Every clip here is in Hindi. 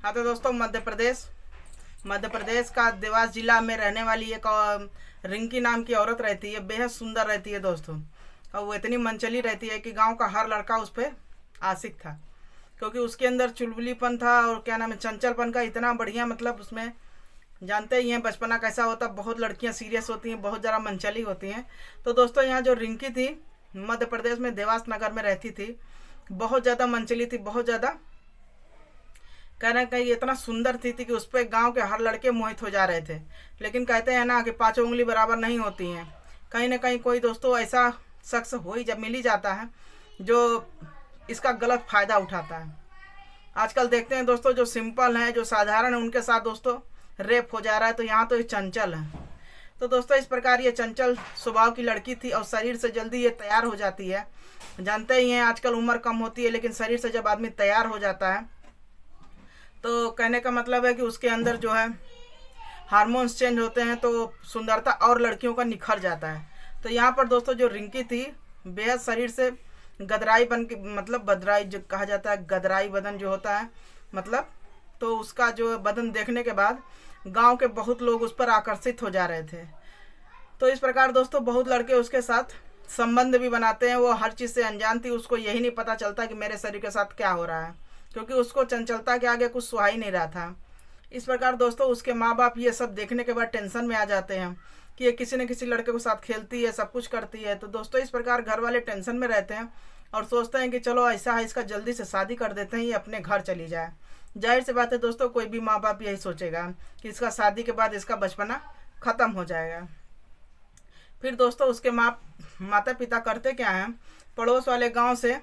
हाँ तो दोस्तों मध्य प्रदेश का देवास जिला में रहने वाली एक रिंकी नाम की औरत रहती है। बेहद सुंदर रहती है दोस्तों, और वो इतनी मनचली रहती है कि गांव का हर लड़का उस पर आशिक था, क्योंकि उसके अंदर चुलबुलीपन था और क्या नाम है, चंचलपन का इतना बढ़िया। मतलब उसमें जानते ही हैं बचपना कैसा होता, बहुत लड़कियां सीरियस होती हैं, बहुत ज़्यादा मनचली होती हैं। तो दोस्तों यहाँ जो रिंकी थी मध्य प्रदेश में देवास नगर में रहती थी, बहुत ज़्यादा मनचली थी, बहुत ज़्यादा कहना कहीं इतना सुंदर थी कि उस पर गाँव के हर लड़के मोहित हो जा रहे थे। लेकिन कहते हैं ना कि पांचों उंगली बराबर नहीं होती हैं, कहीं ना कहीं कोई दोस्तों ऐसा शख्स जब मिल ही जाता है जो इसका गलत फ़ायदा उठाता है। आजकल देखते हैं दोस्तों, जो सिंपल हैं, जो साधारण है, उनके साथ दोस्तों रेप हो जा रहा है। तो यहाँ तो ये चंचल है। तो दोस्तों इस प्रकार ये चंचल स्वभाव की लड़की थी और शरीर से जल्दी ये तैयार हो जाती है। जानते ही हैं आजकल उम्र कम होती है, लेकिन शरीर से जब आदमी तैयार हो जाता है तो कहने का मतलब है कि उसके अंदर जो है हार्मोन्स चेंज होते हैं, तो सुंदरता और लड़कियों का निखर जाता है। तो यहाँ पर दोस्तों जो रिंकी थी बेहद शरीर से गदराई बन के, मतलब बदराई जो कहा जाता है, गदराई बदन जो होता है मतलब, तो उसका जो बदन देखने के बाद गांव के बहुत लोग उस पर आकर्षित हो जा रहे थे। तो इस प्रकार दोस्तों बहुत लड़के उसके साथ संबंध भी बनाते हैं। वो हर चीज़ से अनजान थी, उसको यही नहीं पता चलता कि मेरे शरीर के साथ क्या हो रहा है, क्योंकि उसको चंचलता के आगे कुछ सुहा ही नहीं रहा था। इस प्रकार दोस्तों उसके माँ बाप ये सब देखने के बाद टेंशन में आ जाते हैं कि ये किसी न किसी लड़के के साथ खेलती है, सब कुछ करती है। तो दोस्तों इस प्रकार घर वाले टेंशन में रहते हैं और सोचते हैं कि चलो ऐसा है, इसका जल्दी से शादी कर देते हैं, ये अपने घर चली जाए। जाहिर सी बात है दोस्तों, कोई भी माँ बाप यही सोचेगा कि इसका शादी के बाद इसका बचपना ख़त्म हो जाएगा। फिर दोस्तों उसके माता पिता करते क्या हैं, पड़ोस वाले गांव से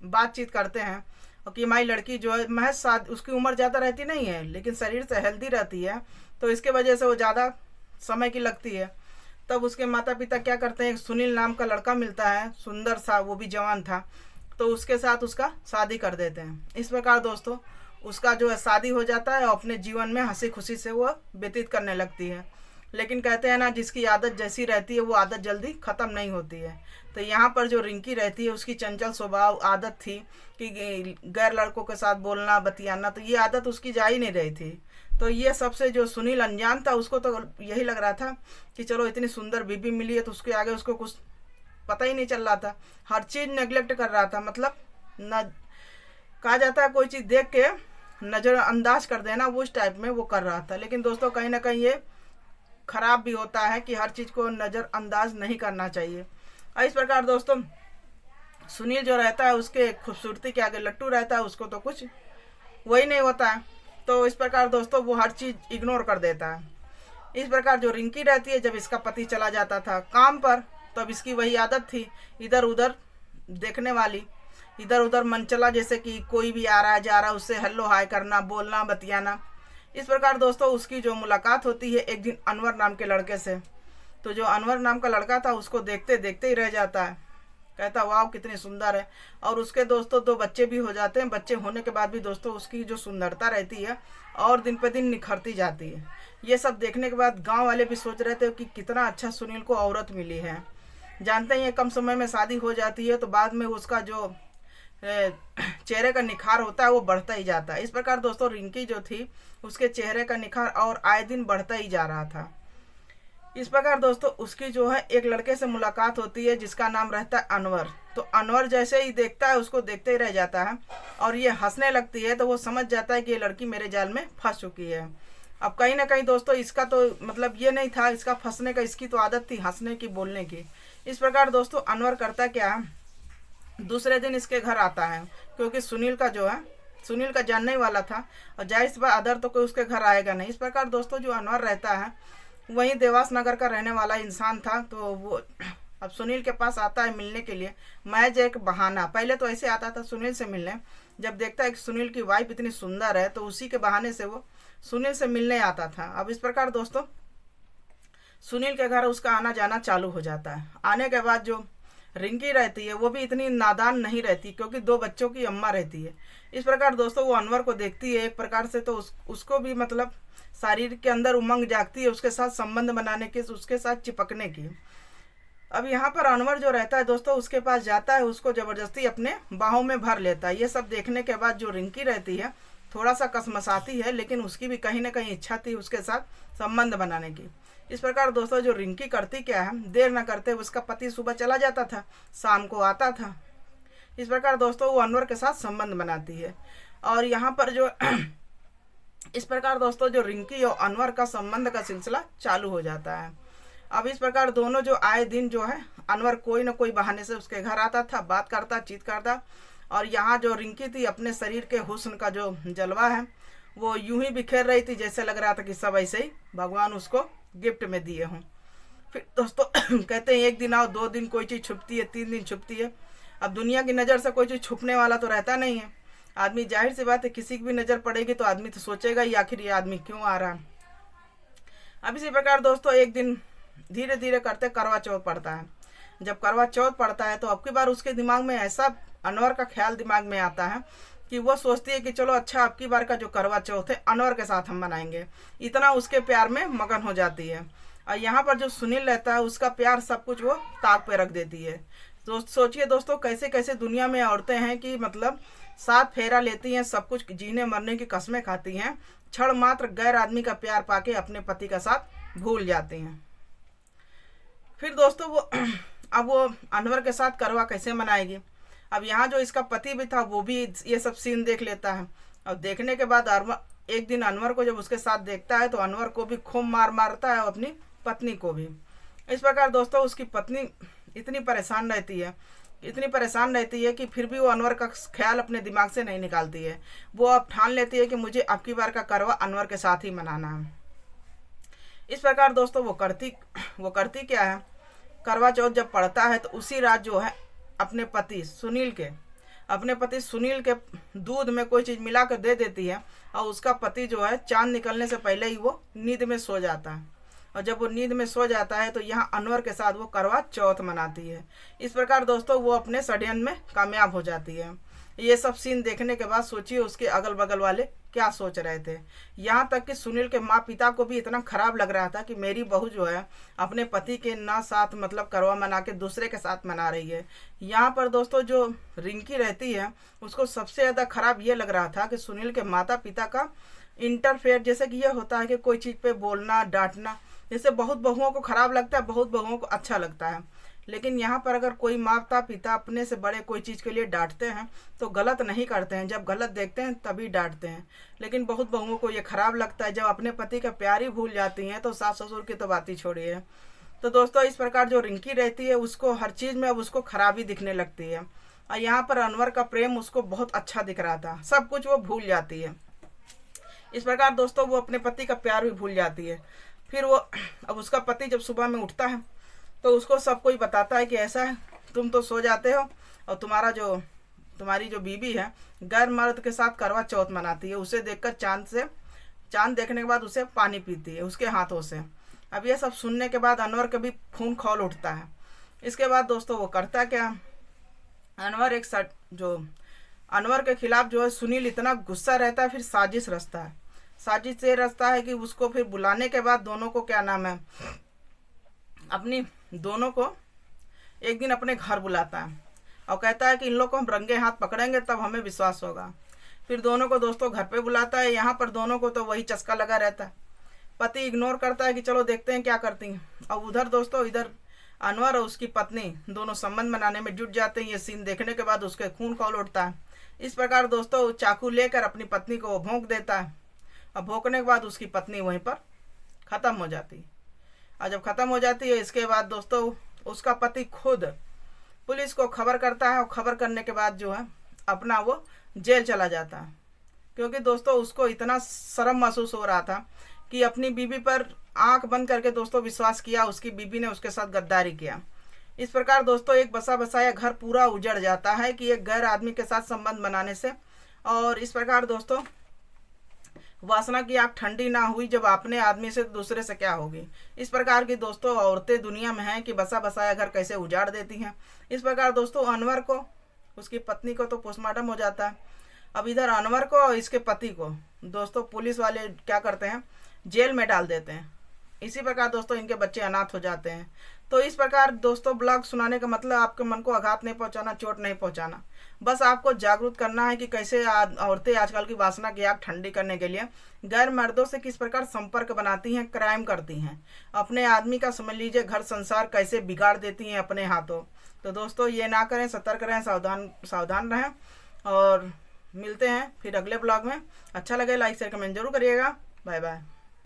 बातचीत करते हैं और कि हमारी लड़की जो है महज उसकी उम्र ज़्यादा रहती नहीं है, लेकिन शरीर से हेल्दी रहती है, तो इसके वजह से वो ज़्यादा समय की लगती है। तब उसके माता पिता क्या करते हैं, एक सुनील नाम का लड़का मिलता है, सुंदर सा, वो भी जवान था, तो उसके साथ उसका शादी कर देते हैं। इस प्रकार दोस्तों उसका जो है शादी हो जाता है और अपने जीवन में हंसी खुशी से वो व्यतीत करने लगती है। लेकिन कहते हैं ना, जिसकी आदत जैसी रहती है वो आदत जल्दी ख़त्म नहीं होती है। तो यहाँ पर जो रिंकी रहती है उसकी चंचल स्वभाव आदत थी कि गैर लड़कों के साथ बोलना बतियाना, तो ये आदत उसकी जा ही नहीं रही थी। तो ये सबसे जो सुनील अनजान था, उसको तो यही लग रहा था कि चलो इतनी सुंदर बीबी मिली है, तो उसके आगे उसको कुछ पता ही नहीं चल रहा था, हर चीज़ नेग्लेक्ट कर रहा था। मतलब न कहा जाता है कोई चीज़ देख के नज़रअंदाज कर देना, वो उस टाइप में वो कर रहा था। लेकिन दोस्तों कहीं ना कहीं ये खराब भी होता है कि हर चीज़ को नज़रअंदाज नहीं करना चाहिए। और इस प्रकार दोस्तों सुनील जो रहता है उसके खूबसूरती के आगे लट्टू रहता है, उसको तो कुछ वही नहीं होता है। तो इस प्रकार दोस्तों वो हर चीज़ इग्नोर कर देता है। इस प्रकार जो रिंकी रहती है, जब इसका पति चला जाता था काम पर, तो अब इसकी वही आदत थी, इधर उधर देखने वाली, इधर उधर मनचला, जैसे कि कोई भी आ रहा है जा रहा है उससे हेलो हाय करना, बोलना बतियाना। इस प्रकार दोस्तों उसकी जो मुलाकात होती है एक दिन अनवर नाम के लड़के से। तो जो अनवर नाम का लड़का था उसको देखते देखते ही रह जाता है, कहता वाह कितनी सुंदर है। और उसके दोस्तों 2 बच्चे भी हो जाते हैं। बच्चे होने के बाद भी दोस्तों उसकी जो सुंदरता रहती है और दिन पे दिन निखरती जाती है। ये सब देखने के बाद गांव वाले भी सोच रहे थे कि कितना अच्छा सुनील को औरत मिली है। जानते हैं कम समय में शादी हो जाती है तो बाद में उसका जो चेहरे का निखार होता है वो बढ़ता ही जाता है। इस प्रकार दोस्तों रिंकी जो थी उसके चेहरे का निखार और आए दिन बढ़ता ही जा रहा था। इस प्रकार दोस्तों उसकी जो है एक लड़के से मुलाकात होती है जिसका नाम रहता है अनवर। तो अनवर जैसे ही देखता है उसको देखते ही रह जाता है और ये हंसने लगती है, तो वो समझ जाता है कि ये लड़की मेरे जाल में फंस चुकी है। अब कहीं ना कहीं दोस्तों इसका तो मतलब ये नहीं था इसका फंसने का, इसकी तो आदत थी हंसने की, बोलने की। इस प्रकार दोस्तों अनवर करता क्या, दूसरे दिन इसके घर आता है, क्योंकि सुनील का जानने ही वाला था और जाहिर सी बात अदर तो कोई उसके घर आएगा नहीं। इस प्रकार दोस्तों जो अनवर रहता है वहीं देवास नगर का रहने वाला इंसान था। तो वो अब सुनील के पास आता है मिलने के लिए, महज एक बहाना। पहले तो ऐसे आता था सुनील से मिलने, जब देखता है कि सुनील की वाइफ इतनी सुंदर है तो उसी के बहाने से वो सुनील से मिलने आता था। अब इस प्रकार दोस्तों सुनील के घर उसका आना जाना चालू हो जाता है। आने के बाद जो रिंकी रहती है वो भी इतनी नादान नहीं रहती, क्योंकि 2 बच्चों की अम्मा रहती है। इस प्रकार दोस्तों वो अनवर को देखती है एक प्रकार से, तो उसको भी मतलब शरीर के अंदर उमंग जागती है उसके साथ संबंध बनाने की, उसके साथ चिपकने की। अब यहाँ पर अनवर जो रहता है दोस्तों उसके पास जाता है, उसको ज़बरदस्ती अपने बाहों में भर लेता है। ये सब देखने के बाद जो रिंकी रहती है थोड़ा सा कसमसाती है, लेकिन उसकी भी कहीं ना कहीं इच्छा थी उसके साथ संबंध बनाने की। इस प्रकार दोस्तों जो रिंकी करती क्या है, देर न करते उसका पति सुबह चला जाता था, शाम को आता था। इस प्रकार दोस्तों वो अनवर के साथ संबंध बनाती है। और यहाँ पर जो इस प्रकार दोस्तों जो रिंकी और अनवर का संबंध का सिलसिला चालू हो जाता है। अब इस प्रकार दोनों जो आए दिन जो है, अनवर कोई ना कोई बहाने से उसके घर आता था, बात करता, चीत करता। और यहाँ जो रिंकी थी, अपने शरीर के हुस्न का जो जलवा है वो यूं ही बिखेर रही थी, जैसे लग रहा था कि सब ऐसे ही भगवान उसको गिफ्ट में दिए हों। फिर दोस्तों कहते हैं 1 दिन आओ, 2 दिन कोई चीज़ छुपती है, 3 दिन छुपती है। अब दुनिया की नज़र से कोई चीज़ छुपने वाला तो रहता नहीं है। आदमी, जाहिर सी बात है, किसी की भी नज़र पड़ेगी तो आदमी तो सोचेगा ही आखिर ये आदमी क्यों आ रहा है। अब इसी प्रकार दोस्तों एक दिन धीरे धीरे करते करवा चौथ पड़ता है। जब करवा चौथ पड़ता है तो अब की बार उसके दिमाग में ऐसा अनवर का ख्याल दिमाग में आता है कि वो सोचती है कि चलो अच्छा, अब की बार का जो करवा चौथ है अनवर के साथ हम मनाएंगे। इतना उसके प्यार में मगन हो जाती है। और यहाँ पर जो सुनील रहता है, उसका प्यार सब कुछ वो ताक पे रख देती है। तो सोचिए दोस्तों, कैसे कैसे दुनिया में औरतें हैं कि मतलब 7 फेरा लेती हैं, सब कुछ जीने मरने की कस्में खाती हैं, क्षण मात्र गैर आदमी का प्यार पाके अपने पति का साथ भूल जाती हैं। फिर दोस्तों वो अब वो अनवर के साथ करवा कैसे मनाएगी। अब यहाँ जो इसका पति भी था वो भी ये सब सीन देख लेता है। और देखने के बाद एक दिन अनवर को जब उसके साथ देखता है तो अनवर को भी खूब मारता है और अपनी पत्नी को भी। इस प्रकार दोस्तों उसकी पत्नी इतनी परेशान रहती है कि फिर भी वो अनवर का ख्याल अपने दिमाग से नहीं निकालती है। वो अब ठान लेती है कि मुझे अब की बार का करवा अनवर के साथ ही मनाना है। इस प्रकार दोस्तों वो करती क्या है, करवा चौथ जब पड़ता है तो उसी रात जो है अपने पति सुनील के दूध में कोई चीज़ मिला कर दे देती है। और उसका पति जो है चांद निकलने से पहले ही वो नींद में सो जाता है। और जब वो नींद में सो जाता है तो यहाँ अनवर के साथ वो करवा चौथ मनाती है। इस प्रकार दोस्तों वो अपने षड्यंत्र में कामयाब हो जाती है। ये सब सीन देखने के बाद सोचिए उसके अगल बगल वाले क्या सोच रहे थे। यहाँ तक कि सुनील के माँ पिता को भी इतना खराब लग रहा था कि मेरी बहू जो है अपने पति के ना साथ मतलब करवा मना के दूसरे के साथ मना रही है। यहाँ पर दोस्तों जो रिंकी रहती है उसको सबसे ज़्यादा खराब ये लग रहा था कि सुनील के माता पिता का इंटरफेयर, जैसे कि ये होता है कि कोई चीज़ पे बोलना, डांटना, जैसे बहुत बहुओं को खराब लगता है, बहुत बहुओं को अच्छा लगता है। लेकिन यहाँ पर अगर कोई माता पिता अपने से बड़े कोई चीज़ के लिए डांटते हैं तो गलत नहीं करते हैं, जब गलत देखते हैं तभी डांटते हैं। लेकिन बहुत बहुओं को ये खराब लगता है, जब अपने पति का प्यार ही भूल जाती हैं तो सास ससुर की तो बात ही छोड़िए। तो दोस्तों इस प्रकार जो रिंकी रहती है उसको हर चीज़ में अब उसको खराबी दिखने लगती है। और यहाँ पर अनवर का प्रेम उसको बहुत अच्छा दिख रहा था, सब कुछ वो भूल जाती है। इस प्रकार दोस्तों वो अपने पति का प्यार भी भूल जाती है। फिर वो अब उसका पति जब सुबह में उठता है तो उसको सब कोई बताता है कि ऐसा है, तुम तो सो जाते हो और तुम्हारी जो बीवी है गैर मर्द के साथ करवा चौथ मनाती है। उसे देखकर चांद देखने के बाद उसे पानी पीती है उसके हाथों से। अब ये सब सुनने के बाद अनवर का भी खून खौल उठता है। इसके बाद दोस्तों वो करता क्या, अनवर के खिलाफ जो है सुनील इतना गुस्सा रहता है, फिर साजिश ये रचता है कि उसको फिर बुलाने के बाद दोनों को क्या नाम है, दोनों को एक दिन अपने घर बुलाता है और कहता है कि इन लोग को हम रंगे हाथ पकड़ेंगे तब हमें विश्वास होगा। फिर दोनों को दोस्तों घर पे बुलाता है। यहाँ पर दोनों को तो वही चस्का लगा रहता है। पति इग्नोर करता है कि चलो देखते हैं क्या करती हैं। और उधर दोस्तों इधर अनवर और उसकी पत्नी दोनों संबंध बनाने में जुट जाते हैं। ये सीन देखने के बाद उसके खून खौल उठता है। इस प्रकार दोस्तों चाकू लेकर अपनी पत्नी को भोंक देता है और भोंकने के बाद उसकी पत्नी वहीं पर ख़त्म हो जाती है। और जब ख़त्म हो जाती है इसके बाद दोस्तों उसका पति खुद पुलिस को खबर करता है और खबर करने के बाद जो है अपना वो जेल चला जाता है। क्योंकि दोस्तों उसको इतना शर्म महसूस हो रहा था कि अपनी बीवी पर आंख बंद करके दोस्तों विश्वास किया, उसकी बीवी ने उसके साथ गद्दारी किया। इस प्रकार दोस्तों एक बसा बसाया घर पूरा उजड़ जाता है कि एक गैर आदमी के साथ संबंध बनाने से। और इस प्रकार दोस्तों वासना की आग ठंडी ना हुई जब अपने आदमी से दूसरे से क्या होगी। इस प्रकार की दोस्तों औरतें दुनिया में हैं कि बसा बसाया घर कैसे उजाड़ देती हैं। इस प्रकार दोस्तों अनवर को, उसकी पत्नी को तो पोस्टमार्टम हो जाता है। अब इधर अनवर को और इसके पति को दोस्तों पुलिस वाले क्या करते हैं, जेल में डाल देते हैं। इसी प्रकार दोस्तों इनके बच्चे अनाथ हो जाते हैं। तो इस प्रकार दोस्तों ब्लॉग सुनाने का मतलब आपके मन को आघात नहीं पहुंचाना, चोट नहीं पहुंचाना, बस आपको जागरूक करना है कि कैसे औरतें आजकल की वासना की आग ठंडी करने के लिए गैर मर्दों से किस प्रकार संपर्क बनाती हैं, क्राइम करती हैं, अपने आदमी का समझ लीजिए घर संसार कैसे बिगाड़ देती हैं अपने हाथों। तो दोस्तों ये ना करें, सतर्क रहें, सावधान सावधान रहें। और मिलते हैं फिर अगले ब्लॉग में। अच्छा लगे लाइक शेयर कमेंट जरूर करिएगा। Bye bye.